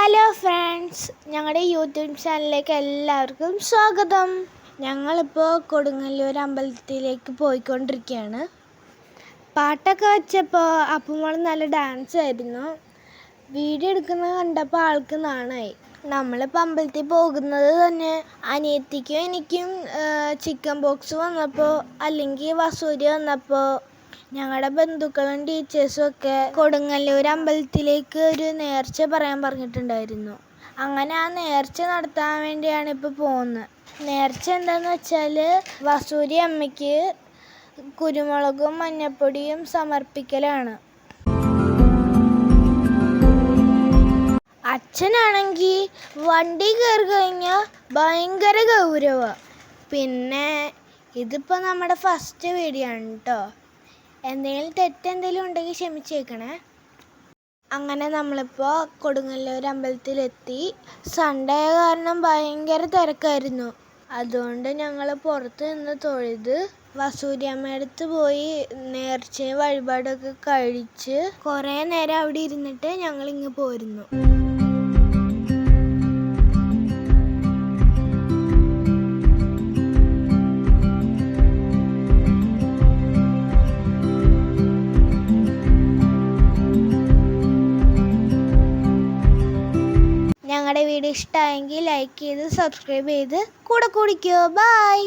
Hello friends, ഞങ്ങളുടെ YouTube ചാനലിലേക്ക് എല്ലാവർക്കും സ്വാഗതം. ഞങ്ങളിപ്പോൾ കൊടുങ്ങല്ലൂർ അമ്പലത്തിലേക്ക് പോയിക്കൊണ്ടിരിക്കുകയാണ്. പാട്ടൊക്കെ വെച്ചപ്പോൾ അപ്പുമോൾ നല്ല ഡാൻസ് ആയിരുന്നു. വീഡിയോ എടുക്കുന്നത് കണ്ടപ്പോൾ ആൾക്ക് നാണായി. നമ്മളിപ്പോൾ അമ്പലത്തിൽ പോകുന്നത് തന്നെ അനിയത്തിക്കും എനിക്കും ചിക്കൻ ബോക്സ് വന്നപ്പോൾ, അല്ലെങ്കിൽ വസൂരി വന്നപ്പോൾ ഞങ്ങളുടെ ബന്ധുക്കളും ടീച്ചേഴ്സും ഒക്കെ കൊടുങ്ങല്ലൂർ അമ്പലത്തിലേക്ക് ഒരു നേർച്ച പറയാൻ പറഞ്ഞിട്ടുണ്ടായിരുന്നു. അങ്ങനെ ആ നേർച്ച നടത്താൻ വേണ്ടിയാണ് ഇപ്പോൾ പോകുന്നത്. നേർച്ച എന്താണെന്ന് വെച്ചാൽ വസൂരി അമ്മയ്ക്ക് കുരുമുളകും മഞ്ഞപ്പൊടിയും സമർപ്പിക്കലാണ്. അച്ഛനാണെങ്കിൽ വണ്ടി കയറി കഴിഞ്ഞാൽ ഭയങ്കര ഗൗരവമാണ്. പിന്നെ ഇതിപ്പോൾ നമ്മുടെ ഫസ്റ്റ് വീഡിയോ ആണ് കേട്ടോ. എന്തെങ്കിലും തെറ്റെന്തെങ്കിലും ഉണ്ടെങ്കിൽ ക്ഷമിച്ചേക്കണേ. അങ്ങനെ നമ്മളിപ്പോൾ കൊടുങ്ങല്ലൂർ അമ്പലത്തിലെത്തി. സൺഡേ കാരണം ഭയങ്കര തിരക്കായിരുന്നു. അതുകൊണ്ട് ഞങ്ങൾ പുറത്ത് നിന്ന് തൊഴുത് വസൂരി അമ്മയുടെ അടുത്ത് പോയി നേർച്ചയും വഴിപാടൊക്കെ കഴിച്ച് കുറേ നേരം അവിടെ ഇരുന്നിട്ട് ഞങ്ങളിങ്ങ് പോരുന്നു. ഞങ്ങളുടെ വീഡിയോ ഇഷ്ടമായെങ്കിൽ ലൈക്ക് ചെയ്ത് സബ്സ്ക്രൈബ് ചെയ്ത് കൂടെ കൂടിക്കോ. ബൈ.